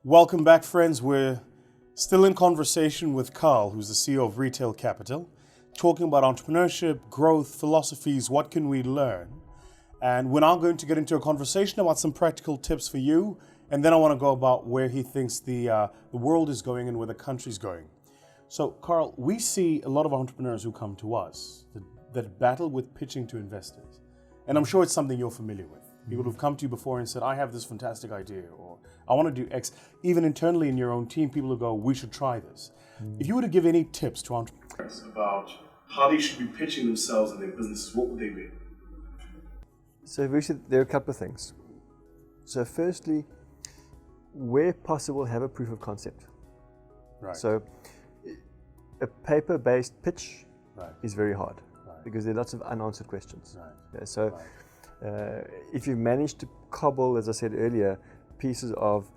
Welcome back, friends. We're still in conversation with Karl, who's the CEO of Retail Capital, talking about entrepreneurship, growth, philosophies, what can we learn? And we're now going to get into a conversation about some practical tips for you, and then I want to go about where he thinks the world is going and where the country's going. So, Karl, we see a lot of entrepreneurs who come to us that battle with pitching to investors. And I'm sure it's something you're familiar with. People who've come to you before and said, I have this fantastic idea, or I want to do X. Even internally in your own team, people who go, we should try this. If you were to give any tips to entrepreneurs about how they should be pitching themselves and their businesses, what would they be? So there are a couple of things. So firstly, where possible, have a proof of concept. Right. So a paper-based pitch is very hard because there are lots of unanswered questions. Right. Yeah, so if you've managed to cobble, as I said earlier, pieces of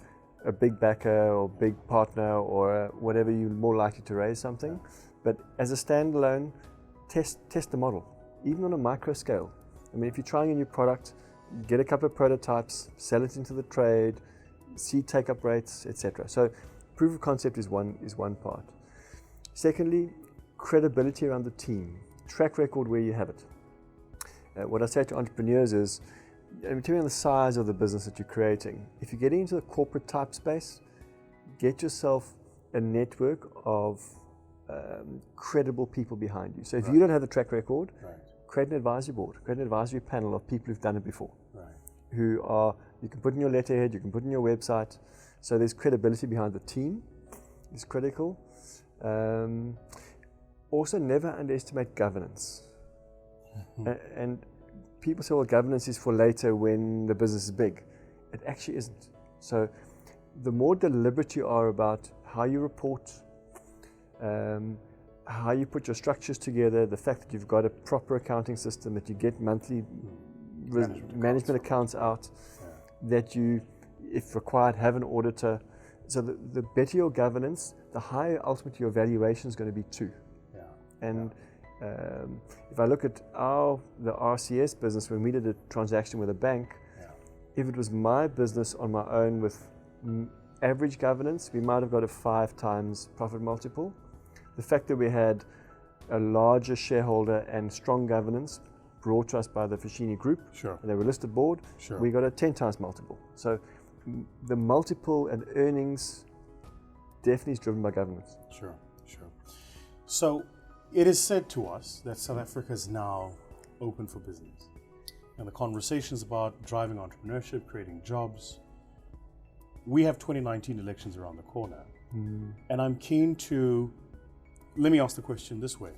a big backer or big partner or whatever, you're more likely to raise something. But as a standalone, test the model, even on a micro scale. I mean, if you're trying a new product, get a couple of prototypes, sell it into the trade, see take-up rates, etc. So proof of concept is one part. Secondly, credibility around the team, track record where you have it. What I say to entrepreneurs is, depending on the size of the business that you're creating, if you're getting into the corporate type space, get yourself a network of credible people behind you. So if you don't have the track record, create an advisory board, create an advisory panel of people who've done it before, you can put in your letterhead, you can put in your website. So there's credibility behind the team, is critical. Also, never underestimate governance. And people say, well, governance is for later when the business is big. It actually isn't. So the more deliberate you are about how you report, how you put your structures together, the fact that you've got a proper accounting system, that you get monthly management accounts out, that you, if required, have an auditor. So the better your governance, the higher ultimately your valuation is going to be too. If I look at the RCS business, when we did a transaction with a bank, if it was my business on my own with average governance, we might have got a 5 times profit multiple. The fact that we had a larger shareholder and strong governance brought to us by the Fashini Group, and they were listed board, we got a 10 times multiple. So the multiple and earnings definitely is driven by governance. Sure. So it is said to us that South Africa is now open for business. And the conversations about driving entrepreneurship, creating jobs. We have 2019 elections around the corner. And I'm keen to, let me ask the question this way.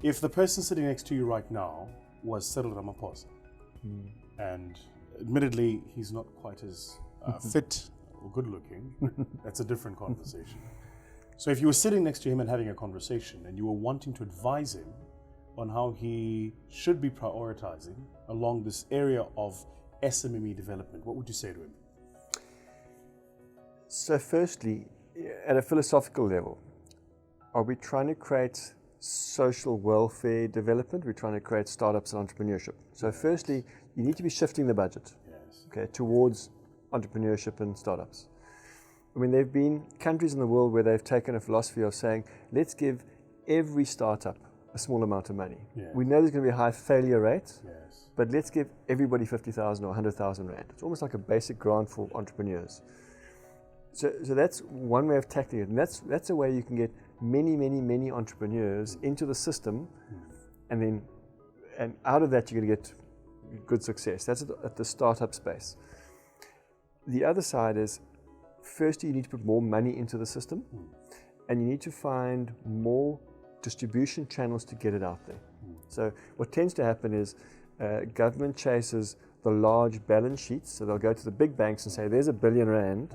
If the person sitting next to you right now was Cyril Ramaphosa, and admittedly he's not quite as fit or good looking, that's a different conversation. So if you were sitting next to him and having a conversation and you were wanting to advise him on how he should be prioritizing along this area of SMME development, what would you say to him? So firstly, at a philosophical level, are we trying to create social welfare development? We're trying to create startups and entrepreneurship. So firstly, you need to be shifting the budget towards entrepreneurship and startups. I mean, there have been countries in the world where they've taken a philosophy of saying, let's give every startup a small amount of money. We know there's going to be a high failure rate, but let's give everybody 50,000 or 100,000 Rand. It's almost like a basic grant for entrepreneurs. So that's one way of tackling it. And that's a way you can get many entrepreneurs into the system, and out of that you're going to get good success. That's at the startup space. The other side is, firstly, you need to put more money into the system, and you need to find more distribution channels to get it out there. So what tends to happen is government chases the large balance sheets, so they'll go to the big banks and say, there's R1 billion,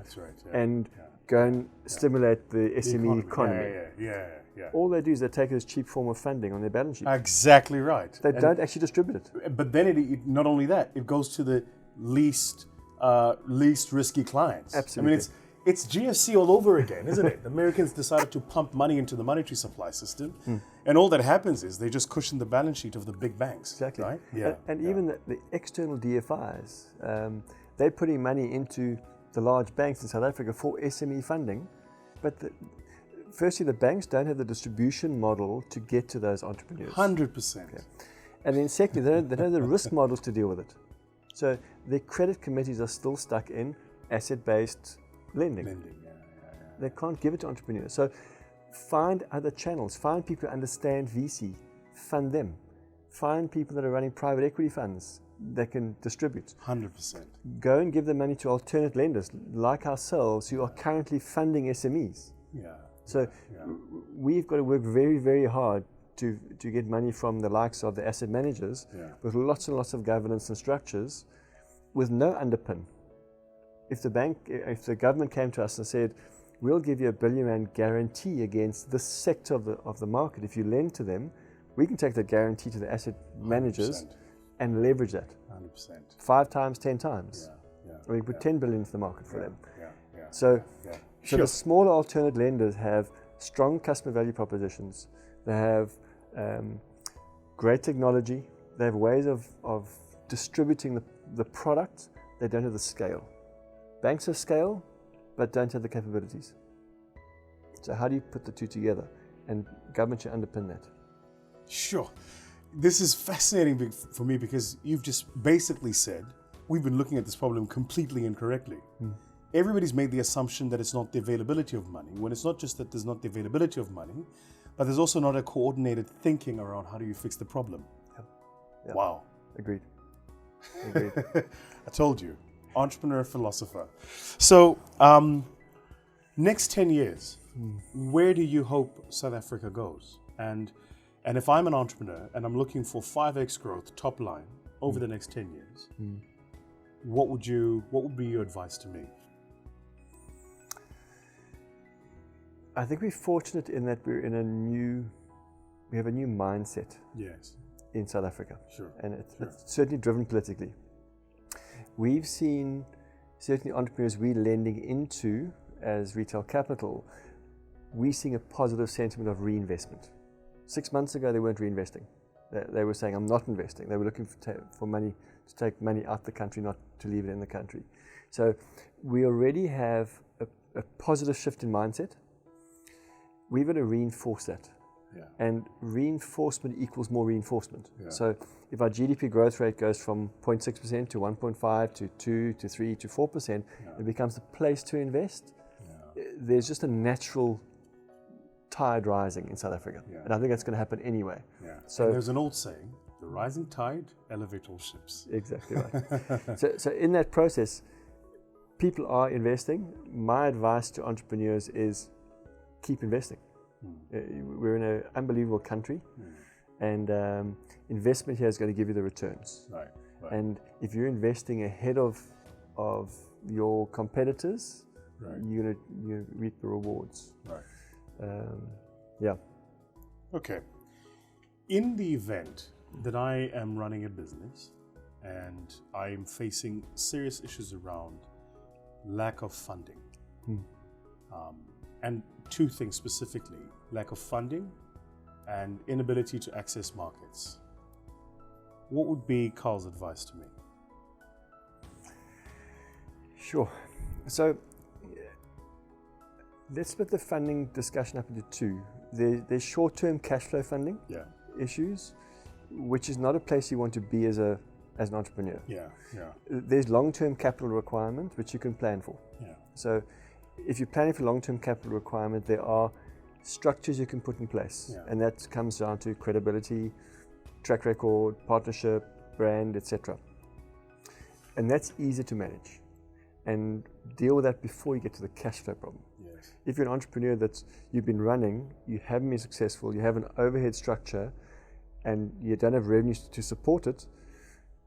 and go and stimulate the SME economy. All they do is they take it as cheap form of funding on their balance sheet. Exactly right. They don't actually distribute it. But then it not only that, it goes to the least risky clients. Absolutely. I mean, it's GFC all over again, isn't it? Americans decided to pump money into the monetary supply system, and all that happens is they just cushion the balance sheet of the big banks. Exactly. Right? And even the external DFIs, they're putting money into the large banks in South Africa for SME funding, but firstly, the banks don't have the distribution model to get to those entrepreneurs. 100%. Okay. And then secondly, they don't have the risk models to deal with it. So their credit committees are still stuck in asset-based lending. They can't give it to entrepreneurs. So find other channels. Find people who understand VC. Fund them. Find people that are running private equity funds that can distribute. 100%. Go and give the money to alternate lenders like ourselves who are currently funding SMEs. So we've got to work very, very hard to get money from the likes of the asset managers with lots and lots of governance and structures with no underpin. If the government came to us and said, we'll give you R1 billion guarantee against this sector of the market, if you lend to them, we can take that guarantee to the asset managers 100%. and leverage that 100%. 5 times, 10 times. We put 10 billion into the market for them. So the smaller alternate lenders have strong customer value propositions. They have great technology. They have ways of distributing the product. They don't have the scale. Banks have scale, but don't have the capabilities. So how do you put the two together? And government should underpin that. Sure. This is fascinating for me because you've just basically said we've been looking at this problem completely incorrectly. Everybody's made the assumption that it's not the availability of money, when it's not just that there's not the availability of money, but there's also not a coordinated thinking around how do you fix the problem. Wow. Agreed. I told you. Entrepreneur, philosopher. So, next 10 years, where do you hope South Africa goes? And if I'm an entrepreneur and I'm looking for 5x growth top line over the next 10 years, what would be your advice to me? I think we're fortunate in that we have a new mindset in South Africa. Sure. And it's certainly driven politically. We've seen certainly entrepreneurs we're lending into as retail capital, we're seeing a positive sentiment of reinvestment. 6 months ago, they weren't reinvesting. They were saying, I'm not investing. They were looking for money to take money out the country, not to leave it in the country. So we already have a positive shift in mindset. We've got to reinforce that. And reinforcement equals more reinforcement. So if our GDP growth rate goes from 0.6% to 1.5 to 2 to 3 to 4%, it becomes a place to invest. There's just a natural tide rising in South Africa. And I think that's going to happen anyway. So there's an old saying, the rising tide elevates all ships. Exactly right. So in that process, people are investing. My advice to entrepreneurs is keep investing. We're in an unbelievable country, and investment here is going to give you the returns. Right. And if you're investing ahead of your competitors, you reap the rewards. Okay. In the event that I am running a business and I am facing serious issues around lack of funding, and two things specifically, lack of funding and inability to access markets, what would be Karl's advice to me? Sure. So let's split the funding discussion up into two. There's short-term cash flow funding issues, which is not a place you want to be as an entrepreneur. There's long-term capital requirement, which you can plan for. So if you're planning for long-term capital requirement, there are structures you can put in place, and that comes down to credibility, track record, partnership, brand, etc. And that's easy to manage and deal with that before you get to the cash flow problem. If you're an entrepreneur that you've been running, you haven't been successful, you have an overhead structure, and you don't have revenues to support it,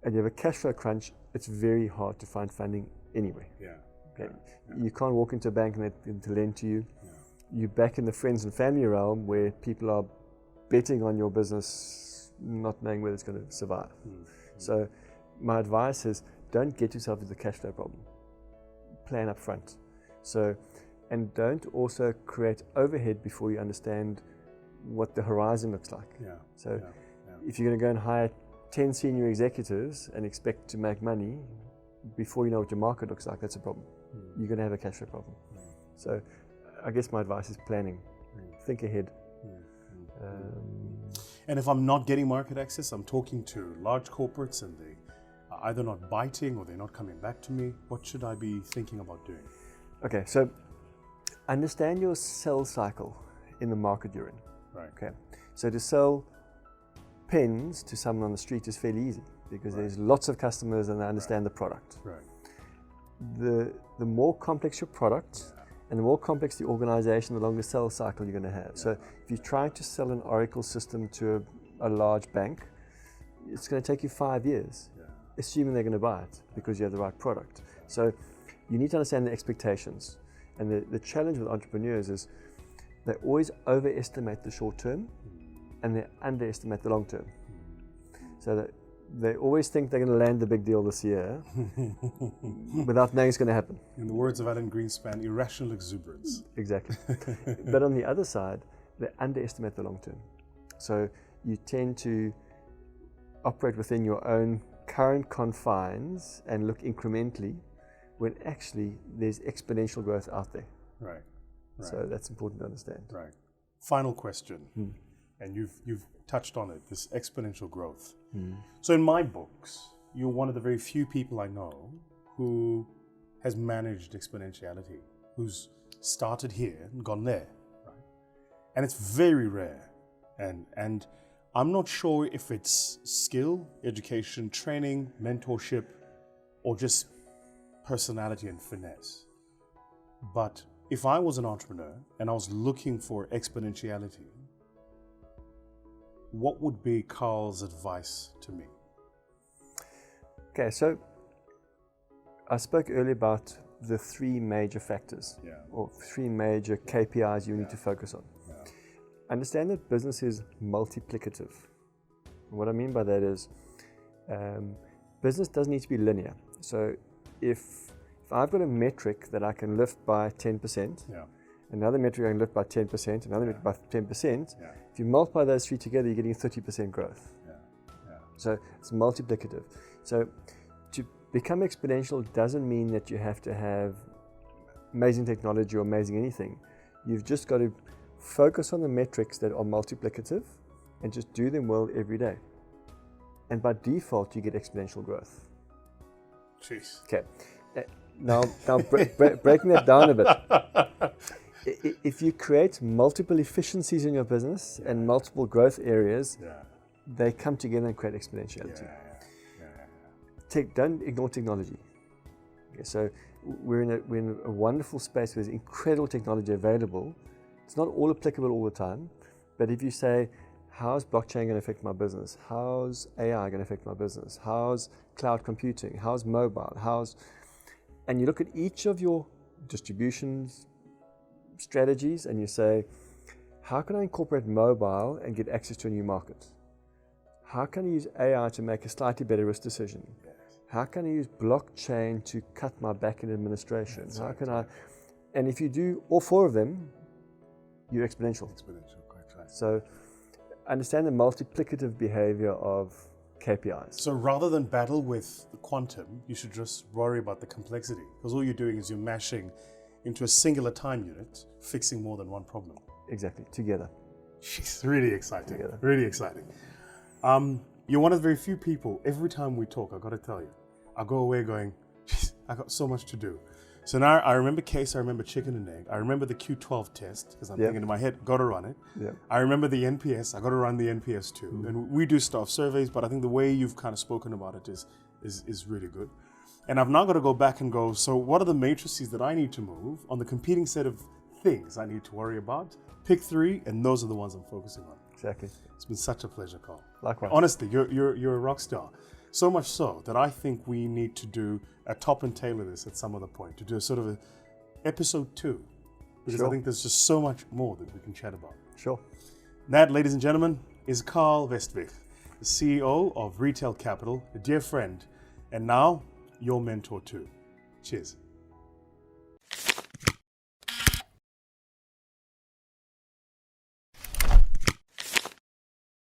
and you have a cash flow crunch, it's very hard to find funding anyway. You can't walk into a bank and to lend to you. You're back in the friends and family realm where people are betting on your business, not knowing whether it's going to survive. So my advice is don't get yourself into the cash flow problem. Plan up front. And don't also create overhead before you understand what the horizon looks like. If you're going to go and hire 10 senior executives and expect to make money before you know what your market looks like, that's a problem. you're going to have a cash flow problem. So I guess my advice is planning. Think ahead. And if I'm not getting market access, I'm talking to large corporates and they are either not biting or they're not coming back to me, what should I be thinking about doing? Okay, so understand your sales cycle in the market you're in. Right. Okay, so to sell pens to someone on the street is fairly easy because there's lots of customers and they understand the product. Right. The more complex your product and the more complex the organization, the longer sales cycle you're going to have. So if you're trying to sell an Oracle system to a large bank, it's going to take you 5 years, assuming they're going to buy it because you have the right product. So you need to understand the expectations. And the challenge with entrepreneurs is they always overestimate the short term and they underestimate the long term. So that they always think they're going to land the big deal this year without knowing it's going to happen. In the words of Alan Greenspan, irrational exuberance. Exactly. But on the other side, they underestimate the long term. So you tend to operate within your own current confines and look incrementally when actually there's exponential growth out there. Right. So that's important to understand. Right. Final question, and you've touched on it, this exponential growth. So in my books, you're one of the very few people I know who has managed exponentiality, who's started here and gone there, right? And it's very rare. And I'm not sure if it's skill, education, training, mentorship, or just personality and finesse. But if I was an entrepreneur and I was looking for exponentiality, what would be Karl's advice to me? Okay, so I spoke earlier about the 3 major factors or 3 major KPIs you need to focus on. Understand that business is multiplicative. And what I mean by that is business doesn't need to be linear. So if I've got a metric that I can lift by 10%, another metric I can lift by 10%, another metric by 10%, if you multiply those 3 together, you're getting 30% growth. So it's multiplicative. So to become exponential doesn't mean that you have to have amazing technology or amazing anything. You've just got to focus on the metrics that are multiplicative and just do them well every day. And by default, you get exponential growth. Jeez. Okay. Now breaking that down a bit. If you create multiple efficiencies in your business and multiple growth areas, they come together and create exponentiality. Don't ignore technology. Okay, so we're in a wonderful space where there's incredible technology available. It's not all applicable all the time, but if you say, how's blockchain going to affect my business? How's AI going to affect my business? How's cloud computing? How's mobile? And you look at each of your distributions, strategies, and you say, how can I incorporate mobile and get access to a new market? How can I use AI to make a slightly better risk decision? How can I use blockchain to cut my back-end administration? And if you do all 4 of them, you're exponential. Quite right. So understand the multiplicative behavior of KPIs. So rather than battle with the quantum, you should just worry about the complexity, because all you're doing is you're mashing into a singular time unit, fixing more than one problem. Exactly, together. Jeez, really exciting. Together. Really exciting. You're one of the very few people, every time we talk, I've got to tell you, I go away going, jeez, I got so much to do. So now I remember case, I remember chicken and egg, I remember the Q12 test, because I'm thinking in my head, got to run it. I remember the NPS, I got to run the NPS too. And we do staff surveys, but I think the way you've kind of spoken about it is really good. And I've now got to go back and go, so what are the matrices that I need to move on the competing set of things I need to worry about? Pick 3, and those are the ones I'm focusing on. Exactly. It's been such a pleasure, Karl. Likewise. Honestly, you're a rock star. So much so that I think we need to do a top and tail of this at some other point, to do a sort of a episode 2. Because I think there's just so much more that we can chat about. Sure. That, ladies and gentlemen, is Karl Westvig, the CEO of Retail Capital, a dear friend, and now your mentor too. Cheers.